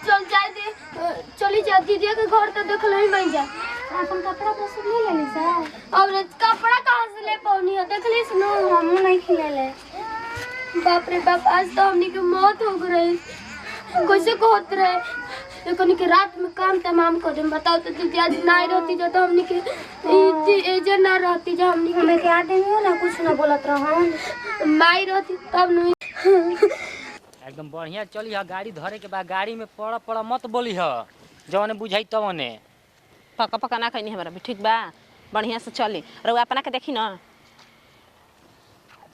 चल जाए दे चली जा दीदी के घर तो देख ले मैं जा अपन कपड़ा तो सब ले लेली सा और कपड़ा कहां से ले पानी है देख ली सुनो हम नहीं खिले ले बाप रे बाप आज तो हमनी के मौत हो गई कैसे कहत रहे लेकिन के रात में काम तमाम कर देम बताओ तो दीदी आज नहीं रहती जो तो हमनी के एजे ना रहती जो हमनी हमें के आदमी हो ना कुछ ना बोलत रह माई रहती तब नहीं एकदम बढ़िया चली है गाड़ी धरे के बाद गाड़ी में पड़ मत बोली है जवने बुझाई तवने पका पका ना कहनी हमरा भी ठीक बा बढ़िया से चली रउआ अपना के देखी ना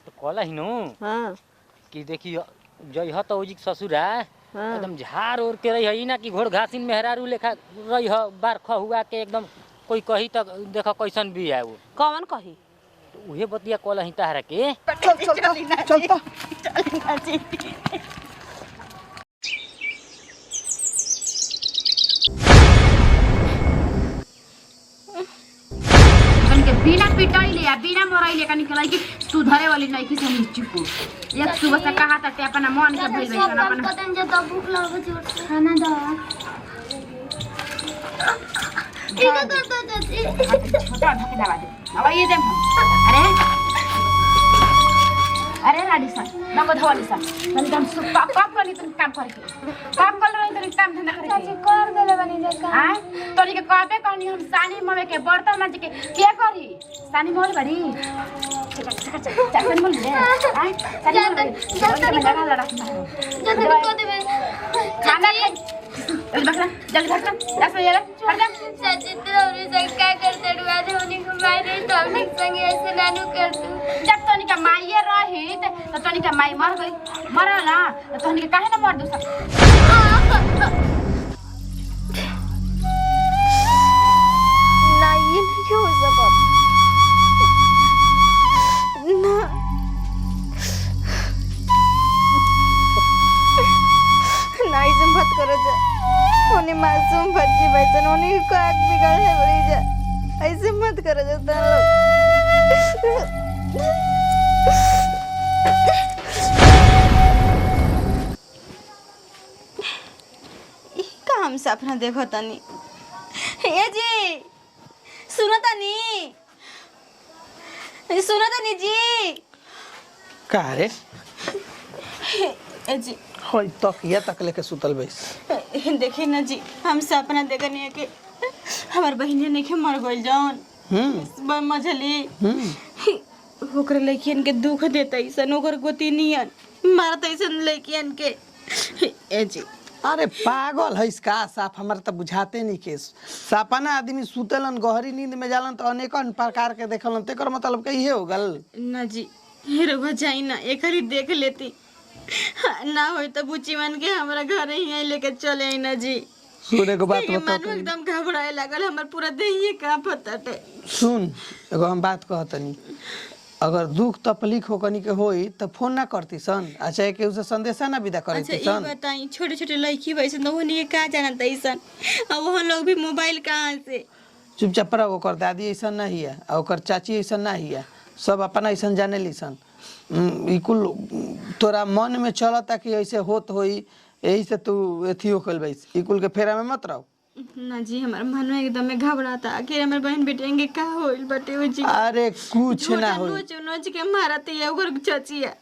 तो कहला ही नु हां कि देखी जई ह तो उजी ससुरा हाँ। एकदम झाड़ ओर के रही है ई ना कि घोड़ घासिन मेहरारू लेखा रही है बारखा हुआ के एकदम कोई कही तक देखो कैसन भी है वो कौन कही तो उहे बतिया कहला ही तारा के चलता के बिना पिटाई ले या बिना मराई ले कनी के सुधरे वाली नहीं की समझ चुको एक सुबह से कहा था ते अपना मन के भइल बैठन अपन पता नहीं तो भूख लगे जोर से खाना दो इधर तो छोटा ढके दबा दे अब ये दे अरे राडिसा नको धवाली सा एकदम सुपा कब करनी तुम काम करके काम कर रही तुम काम धंधा करके चाची कर देले बनी जका हां तोरी के कहबे कहनी हम सानी मवे के बर्तन मांज के के करी सानी मोल बड़ी चाचन बोल दे हां सानी मोल लगा लड़ा जल्दी को देबे खाना बकरा जल्दी धर दस बजे हट जा चाची तो हमने संग क्या करते रुआ दे उन्हीं को मारे तो हमने संग ऐसे नानू कर दू जब तोनी का माईए रही तो तोनी का माई मर गई मरल ना तो तोनी के काहे ना मर दू सब नहीं ये नहीं हो सकता ना नहीं से मत करो जा उन्हें मासूम बच्ची बैठन उन्हें को आग बिगाड़ने पड़ी जा ऐसे मत करो जा तुम लोग का हम सपना देखो तनी ए जी सुनो तनी जी का रे ए जी होय तकिया तक लेके सुतल बैस देखी ना जी हम सपना देखनी है कि हमार बहिनी नहीं मर गई जौन मझली ओकर लड़कियन के दुख देता ऐसन ओकर गोती नियन मारत ऐसन लड़कियन के ए जी अरे पागल है इसका साफ हमारे तो बुझाते नहीं के सपना आदमी सुतलन गहरी नींद में जालन तो अनेकन प्रकार के देखलन तेकर मतलब कहिए हो गल ना जी रुक जाई ना एक हाली देख लेती ना होई तो बुच्ची मन के हमरा घर ही लेके चले आई ना जी सुने को बात मन बता एकदम घबराए लगल हमर पूरा देह का पताटे सुन एगो हम बात कहतनी अगर दुख तकलीफ हो कनी के होई तो फोन ना करती सन अच्छा के उसे संदेशा ना विदा करती अच्छा सन ये बताई छोटे छोटे लड़की वैसे तो उन्हें का जानता ऐसा अब वो लोग भी मोबाइल कहाँ से चुपचाप रहो ओकर दादी ऐसा ना हिया और ओकर चाची ऐसा ना हिया सब अपना ऐसा जाने ली सन कुल तोरा मन में चलता कि ऐसे होत होई यही से तू एथी होकल बैस कुल के फेरा में मत रहो ना जी हमारे मन में एकदम घबराता आखिर हमारे बहन बेटेंगे का होइल बटे वो जी अरे कुछ ना होई नोच नोच के मारते है ओकर चचिया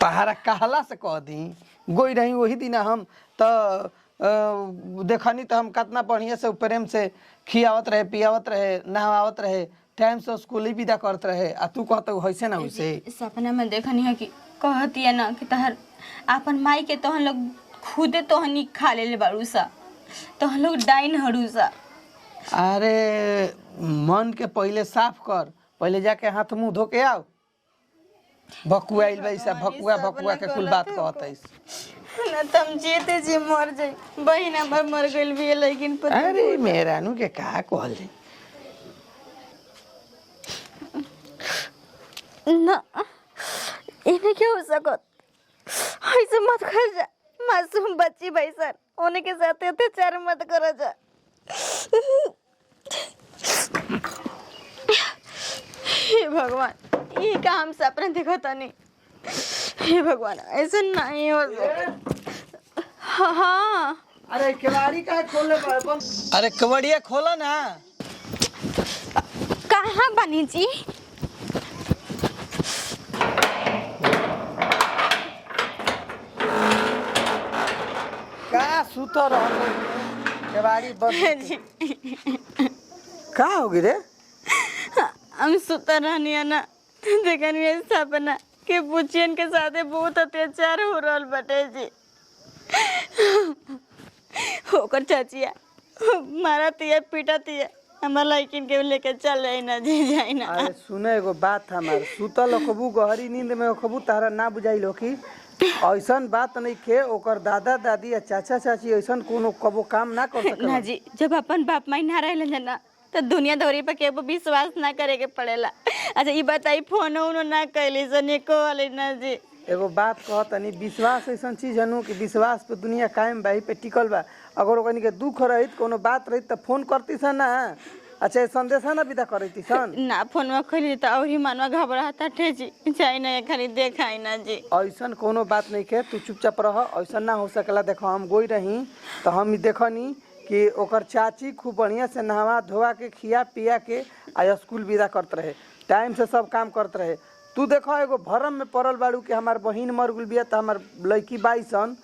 पहाड़ा कहला से कह दी गोई रही वही दिन हम तो देखनी तो हम कितना बढ़िया से प्रेम से खियावत रहे पियावत रहे नहवावत रहे टाइम से स्कूल ही विदा करत रहे आ तू कहत वैसे ना वैसे सपना में देखनी है कि कहती है ना कि तहर अपन माई के तोहन लोग खुदे तोहनी खा ले बारू सा तोहन लोग डाइन हरू सा अरे मन के पहले साफ कर पहले जाके हाथ मुंह धो के आओ भकुआ आइल बैसा भकुआ के कुल बात कहत है ना तुम जीते जी मर जाई बहिन हमर मर गइल भी लेकिन अरे मेरा नु के का कहल जाई ना इन्हें क्या हो सकत ऐसे मत कर जा मासूम बच्ची भैसन उन्हीं के साथ अत्याचार मत करो जा हे भगवान ये का हम सपना देखो तनी हे भगवान ऐसा नहीं हो हाँ अरे केवाड़ी का खोले अरे कवड़िया खोला ना। कहाँ बनी जी? का सुतर केवाड़ी बंद का होगी रे? हम सुतर रहनी ना, देखनी सपना के बुचियन के साथे बहुत अत्याचार हो रहल बटे जी। होकर चाचिया मारतिया पीटतिया, हमार लड़किन के लेके चल जाई ना जी, जाई ना। अरे सुने एगो बात हमार, सुतल खबू गहरी नींद में खबू तारा ना बुझाइल कि ऐसन बात नहीं खे। ओकर दादा दादी या चाचा चाची ऐसन कोनो कबो काम ना कर सकल ना जी। जब अपन बाप माई ना रहे ना तो दुनिया दौरी पर के विश्वास ना करे के पड़ेला। अच्छा ये बताई फोन उनो ना कैली सने को वाले ना जी। एगो बात कहतनी, विश्वास ऐसा चीज है कि विश्वास पे दुनिया कायम बा, पे टिकल बा। अगर ओकनी के दुख रहित कोनो बात रहित तो फोन करती सन ना। अच्छा संदेशा ना विदा करती सन ना फोन में खोली तो और ही मनवा घबराता ठे जी, चाहे ना खाली देखाई ना जी। ऐसा कोनो बात नहीं के, तू चुपचाप रह। ऐसा ना हो सकला। देखो हम गोई रही तो हम देखनी कि ओकर चाची खूब बढ़िया से नहवा धोवा के खिया पिया के आ स्कूल विदा करते रहे, टाइम से सब काम करते रहे। तू देखो एगो भरम में पड़ल बाड़ू कि हमार बहिन मर गुल बिया तो हमार लड़की बाईसन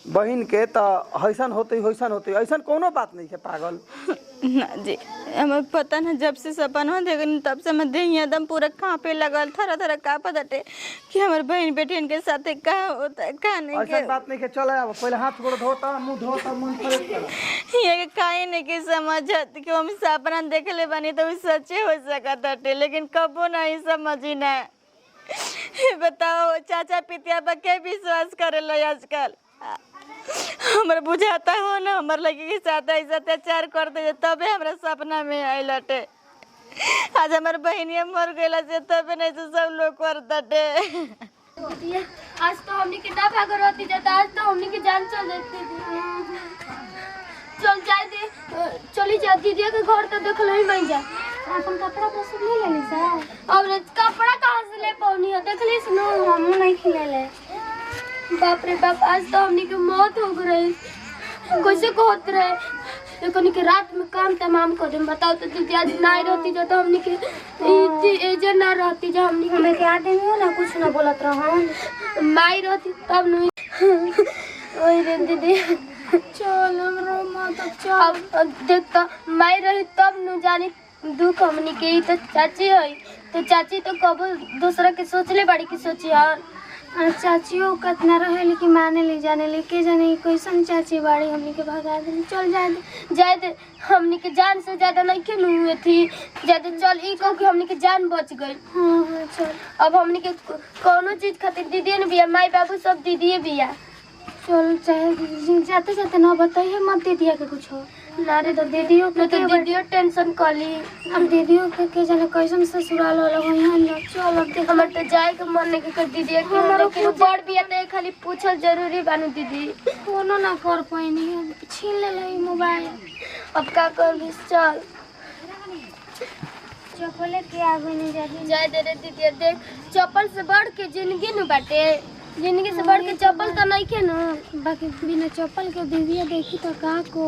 बहिन के तो हैसन होते ऐसन कोनो बात नहीं है पागल। ना जी हमें पता ना, जब से सपना देखनी तब से मैं देह एकदम पूरा कांपे लगल, थरा थरा कांपत हटे कि हमारे बहन बेटियन के साथे का होता है का नहीं ऐसा बात नहीं के। चल अब पहले हाथ गोड़ धोता, मुंह धोता, मन फ्रेश कर। ये काहे नहीं के समझत कि हम सपना देखले बनी तो सच्चे हो सकत हटे, लेकिन कबो नहीं समझी ना। बताओ चाचा पितिया पर के विश्वास करेला आजकल? हमरा बुझाता हो ना हमार लड़की के साथ ऐसा अत्याचार कर दे तबे हमरा सपना में आइल हटे। आज हमार बहनिया मर गईला से तबे नहीं तो सब लोग करते। आज तो हमने के ना भाग रहती जाता, आज तो हमने के जान चल देती थी। चल जाए दे, चली जा दीदी के घर तो देख लो ही मैं जा। अपन कपड़ा तो सब ले लेली सा। और कपड़ा कहां से ले पाऊनी है देख ली सुनो, हम नहीं खिले ले। बाप रे बाप, आज तो हमने की मौत हो गई। कैसे कहत रहे लेकिन के रात में काम तमाम कर दे। बताओ तो दीदी आज ना रहती जो तो हमने के एजे ना रहती जो हमने हमें के आदमी हो ना कुछ ना बोलत रह। माई रहती तब नहीं। ओए रे दीदी चल हमरो मां तो चल। देख तो माई रही तब न जानी दुख हमने के। तो चाची है तो चाची तो कबो दूसरा के सोचले बड़ी की सोची यार। चाचियों कतना रहे लेकिन माने ले जाने ले के जाने कैसन चाची बाड़ी हमनी के भगा दे। चल जाए दे हमनी के जान से ज्यादा नहीं के हुए थी ज्यादा। चल ई कहो कि हमनी के जान बच गई। हां चल अब हमनी के कोनो चीज खातिर दीदी ने बिया, माई बाबू सब दीदी बिया। चल चाहे जाते जाते ना बताइए मत दीदिया के कुछ हो ना रे। तो दीदियों के तो दीदियों टेंशन कली। अब दीदियों के जाने कैसन ससुराल वाला हो यहाँ ना। चल अब देख हमर तो जाए के मन नहीं कर दीदिया के हमरो के बड़ बिया तो खाली पूछल जरूरी बानू दीदी। कोनो ना कर पाइनी, छीन ले ले मोबाइल। अब का करबी? चल चप्पल के आगे नहीं जाए दे रे दीदी। देख चप्पल से बढ़ के जिंदगी न बाटे, जिंदगी से बढ़ के चप्पल तो नहीं के न। बाकी बिना चप्पल के दीदिया देखी तो का को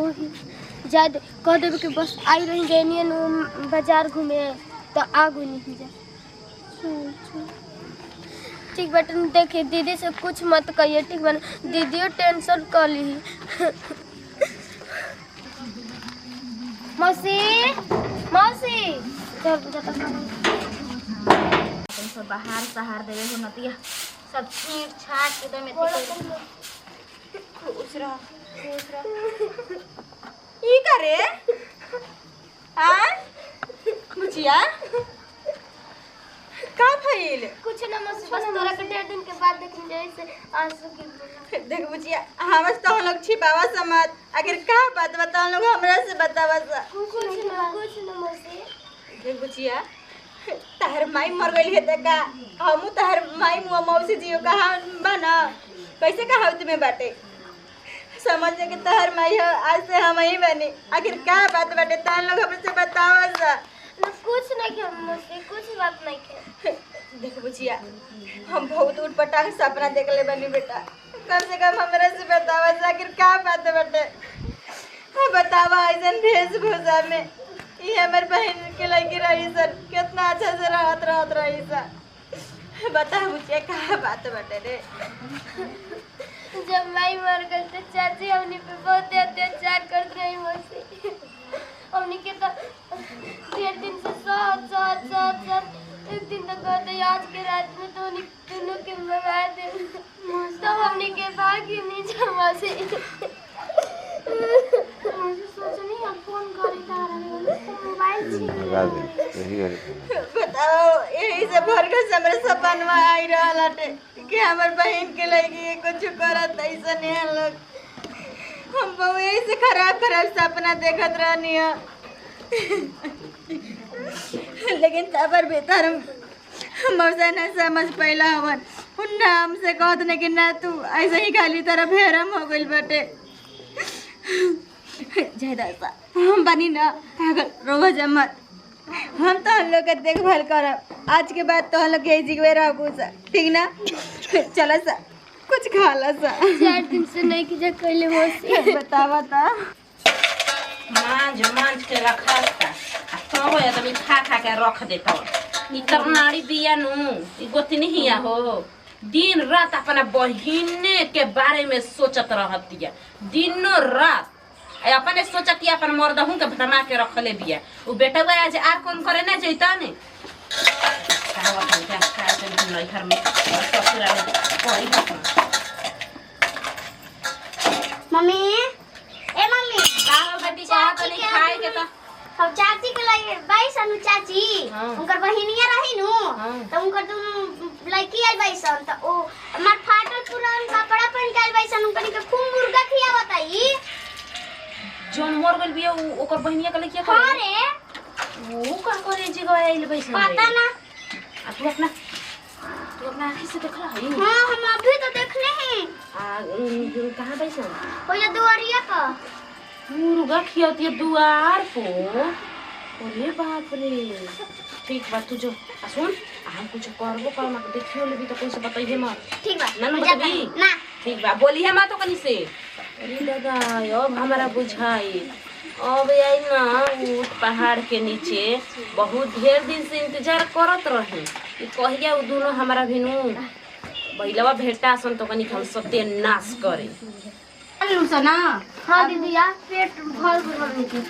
जा कह देवे कि बस आई रही गई बाजार घूमे तो आगू नहीं जा। ठीक बेटा देखिए दीदी से कुछ मत कहिए ठीक बना, दीदियों टेंशन कर ली। मौसी मौसी चल जाता सब बाहर सहार देवे हो नतिया सब छीट छाट के तो में खुश रह ई करे आ मुचिया का भइल? कुछ ना मौसी बस तोरा के 1.5 दिन के बाद देखन जाए से आंसू गिर। देख मुचिया हमस तो हम लोग छिपावा समझ, आखिर का बात बता लोग हमरा से बतावा सा। कुछ ना मौसी। देख मुचिया तहर माई मर गई है तका हमू तहर माई मौसी जियो कहा बना कैसे कहा तुम्हें बाटे समझ के तहर माई हो आज से हम ही बनी। आखिर का बात बाटे तान लोग हमसे बतावा सा। ना कुछ नहीं के मौसी, कुछ बात नहीं के। देख बुचिया हम बहुत उठ पटांग सपना देखले बनी बेटा। कम से कम हमरा से बतावा आखिर का बात बटे। बतावा ऐसन वेशभूषा में ये हमर बहन के लड़की रही सर कितना अच्छा से रहत रही सर। बताओ मुझे का बात बटे रे। जब माई मर गई तो चाची हमने पे बहुत अत्याचार कर रही मौसी। हमने के तो 1.5 दिन से साथ एक दिन तक कहते आज के रात में तो उन्हीं दोनों के मंगा दे तो हमने के भागी नहीं जमा से सोचनी अब फोन करे मोबाइल बताओ यही से भर के हमरे सपनवा आई रहलाटे कि हमर बहन के लगी कुछ करत ऐसा नहीं लोग। हम बहु यही से खराब सपना देखत रहनी है। लेकिन तबर बेहतर मौसा न समझ पैला हवन उन्ना हमसे कहत ने कि ना तू ऐसे ही खाली तरह भेरम हो गइल बटे। जयदासा हम बनी ना पागल रोवा जमत हम तो हम लोग के देखभाल करब। आज के बाद तो हम लोग के जिगवे रहबू सा ठीक ना। चला सा कुछ खा ला सा 4 दिन से नहीं की जगह ले मौसी बतावा ता मांझ के रखा था तो हो या तो खा के रख देता ई तरनाड़ी बिया नु ई गोती नहीं हो दिन रात अपना बहिने के बारे में सोचत रहतिया दिनो रात अपने सोचा कि अपन मर्दहू के भरमा के रखले बिया उ बेटा आज आर कौन करे ना जइता ने घर में मम्मी ए मम्मी काहो बेटी चाह तो नहीं खाए के तो हम चाची के लिए बैसन चाची उनकर बहिनिया रही नु तो उनकर तुम लड़की आई बैसन तो ओ मार फाटल पुरान कपड़ा पहन के आई बैसन उनकर के खूब मुर्गा खिया बताई जोन मोर गल बिया ओकर बहिनिया के लइकिया करे हां रे वो का करे जी गइल बैसन पता ना तू अपना आँखी से देखला है हां हम अभी तो देखले हैं कहां बैसन ओ ये दुआरिया का मुर्गा खियाती है दुआर को अरे बाप रे ठीक बात तू जो सुन हम कुछ करबो कर मत देखियो लेबी तो कैसे बताइए मत ठीक बा ना बताबी ना ठीक बा बोली है मत तो कनी से अरे दादा अब हमारा बुझाई अब आई ना ऊट पहाड़ के नीचे बहुत ढेर दिन से इंतजार करत रहे कि कहिया उ दोनों हमारा भिनु बैलवा भेटा सन तो कनी हम सत्यानाश करे ना हां दीदी यार पेट भर भर के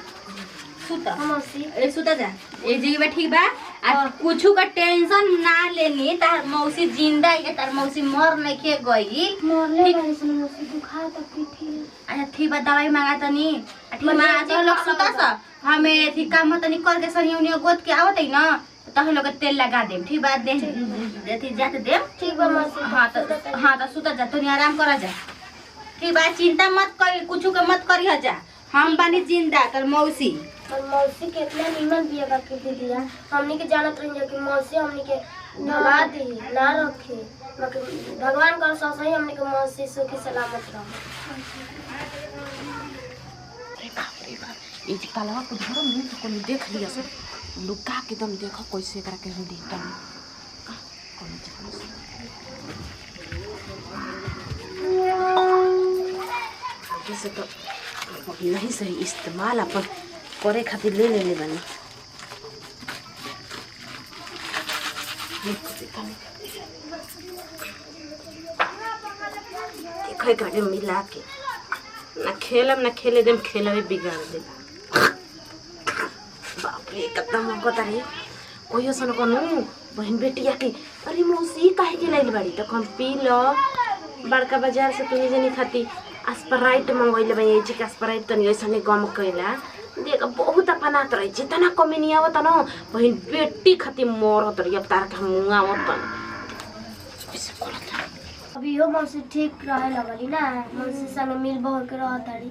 सुता मौसी ए सुता जा ए जगह ठीक बा आ कुछ का टेंशन ना लेनी तार मौसी जिंदा है तार मौसी मर नहीं के गई मोरले वाली सुन मौसी दुखा तक की थी अच्छा ठीक बा दवाई मांगा तनी ठीक मांगा तो लोग सुता सा हमें ठीक काम तनी कर के सनी उनी गोद के आवत है ना तो हम लोग तेल लगा देम ठीक बा दे देती जाते देम ठीक बा मौसी हां तो सुता जा तनी आराम करा जा ठीक बा चिंता मत कर कुछ के मत करी जा हम बानी जिंदा तर मौसी और मौसी कितना नीमन बिया का के दीदी यार हमनी के जानत रही कि मौसी हमनी के भगा दी ना रखे भगवान कर सही हमनी के मौसी सुखी सलामत रहो रे बाप ये कालवा को धरो मुंह तो कोनी देख लिया सब लुका के दम देखो कैसे करा के हम देखता कोनी जैसे तो नहीं सही इस्तेमाल अपन करे खातिर ले लेने बनी देखो गाड़ी मिला के ना खेलम ना खेले देम खेलवे बिगाड़ दे बाप रे कितना मौका तारी कोई सन कनु बहन बेटिया के अरे मौसी काहे के लाइल बाड़ी तो कम पी लो बड़का बाजार से तू जनी खाती स्प्राइट मंगवाइले भाई जी का स्प्राइट तनी ऐसने गम कइला देख बहुत अपनात रही जितना कमी नहीं आवत न बहन बेटी खाती मरत रही अब तार का मुंगा आवत अभी यो मौसी ठीक रहे लगली ना मौसी संग मिल बहर के रह ताड़ी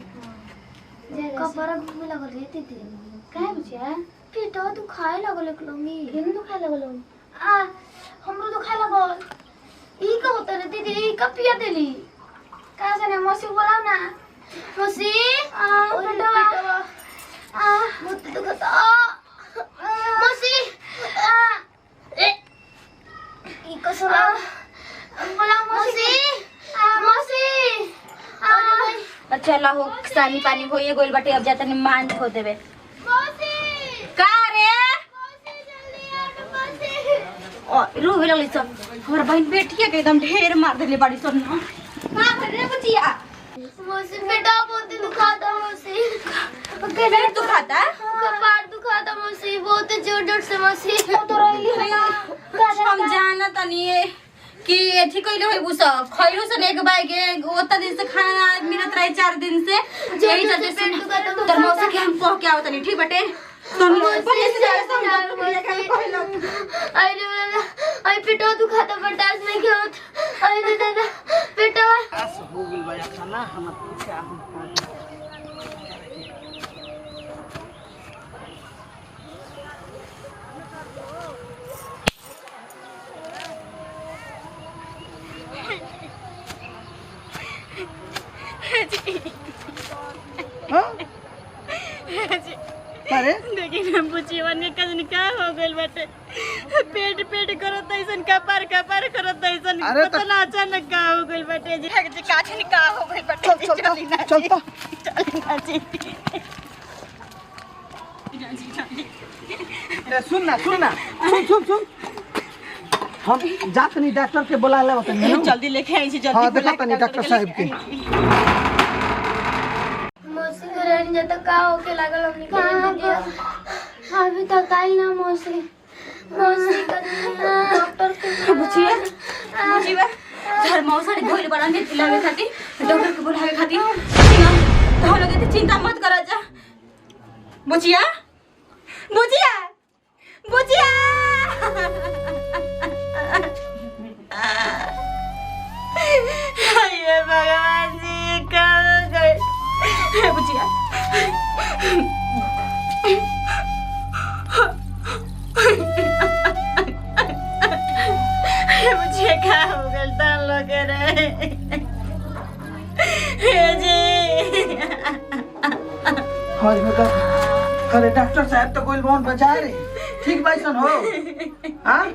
जे कपड़ा घूमे लगल रहती थी काहे बुझिया पेटवा तू खाए लगल एकलोंगी केन तो खाए लगल आ हमरो तो खाए लगल ई का होता रे दीदी ई का पिया देली का जाने मौसी बोलाओ ना मौसी आ पेटवा आ मुत दुखता मौसी आ ए ई कसरा बोला मौसी मौसी चल हो सानी पानी होइए गोइल बाटे अब जाता नहीं मान खो देवे का रे ओ रोवे लगली सब हमर बहन बेटिया के एकदम ढेर मार देले बाड़ी सब ना का कर रे बचिया मौसी बेटा बहुत दुखाता मौसी पेट दुखाता कपार दुखाता मौसी बहुत जोर जोर से मौसी तो रही है हम जाना तनी कि एथी कइले होई बुस खइलु सन एक बाइगे ओता दिन से खाना मिलत रहे 4 दिन से यही चलते पेट दुखाता तोर मौसी के हम कह के आवत नहीं ठीक बटे तोर पहले से जाए सब डॉक्टर लिया के कहलो अरे आई पेटो दुखाता बर्दाश्त नहीं होत अरे दादा पेटो हो गेल बा खाना हम पूछा अरे देखिन हम बुचिवन के कजन का हो गइल बाटे पेट पेट करत ऐसन कपार कपार करत ऐसन अरे पता ना अचानक का हो गइल बाटे जी काछन का हो गइल बाटे चल तो अरे सुन ना सुन हम जात नहीं डॉक्टर के बुला ले बतानी जल्दी लेके आई छी जल्दी हां देखा तनी डॉक्टर साहब के मौसी के रहने जाता का होके लागल हमनी के अभी तक आई ना मौसी का डॉक्टर के बुचिया घर मौसा ने गोइल बना के खिलावे खातिर डॉक्टर के बुलावे खातिर तो लोग इतनी चिंता मत करा जा बुचिया बुचिया बुचिया ये भगवान जी कहाँ गए बुचिया मुझे क्या हो गया तान लोग रहे जी हां बता अरे डॉक्टर साहब तो कोई बहुत बचा रे ठीक बैसन हो हां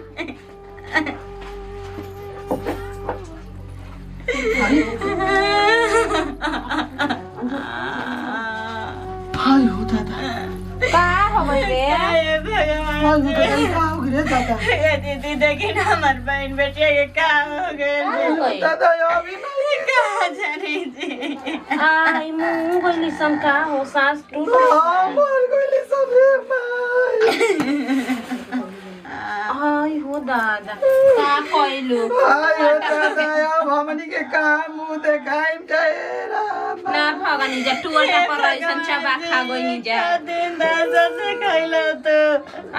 हाय हो दादा का हो गई रे ये भगवान हाय हो दादा का हो गया दादा ये दीदी देखी ना हमार बहन बेटिया के का हो गए दादा यो अभी नहीं कहाँ जानी जी आई मुंह गइली सन का हो सांस टूट मर गइले सब रे माय आई हो दादा का कइलू आयो दादा अब हमनी के काम मुंह देखाइम जाएरा ना भगनी जा टूटा पर ऐसन चबा खा गई जा दिन दादा से खैला तो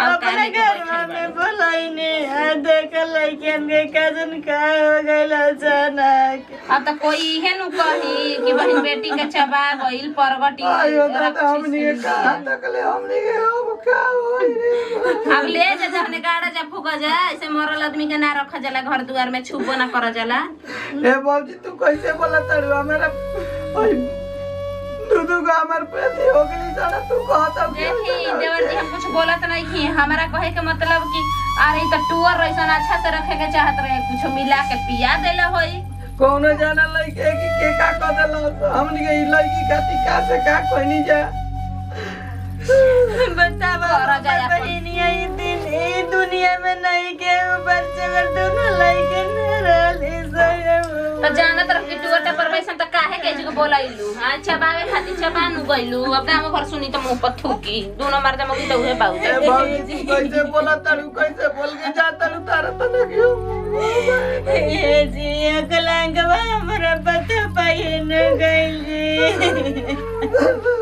अपने घर में बोलाइने आ देख लइकन के कजन का हो गइल अचानक अब तो कोई है नु कही कि बहन बेटी के चबा गइल परगटी आयो दादा हमनी के काम तकले हमनी के अब का होई रे अब ले जा जने गाड़ा जा फुका जा ऐसे मरल आदमी के ना रखा जाला घर दुआर में छुबो ना कर जाला ए बाबूजी तू कैसे बोला तारू हमारा ओए दूधू का हमार पेटी हो गई जाना तू कहता देखी देवर जी हम कुछ बोलत नहीं की हमारा कहे के मतलब कि अरे त टूअर रैसन अच्छा से रखे के चाहत रहे कुछ मिला के पिया देला होई कौनो जाना लइके की के का क देला हमनी के ई लइकी खाती का से का कोई नहीं जा बतावा करा जाए अपन। बहनिया ई दिन ई दुनिया में नहीं के ऊपर चगर दोनों लइके न रहली सही तो जानत रह के टूअर पर वैसन त काहे के जी बोलाइलू अच्छा बावे खातिर चबानु गइलू अब हम घर सुनी त मुंह पर थूकी दोनों मर्द मगी त उहे बाऊ ए बाबूजी कैसे बोला तारू कैसे बोल के जा तारू तारा त न क्यों ये जी अकलंग हमरा पता पाई न गइल जी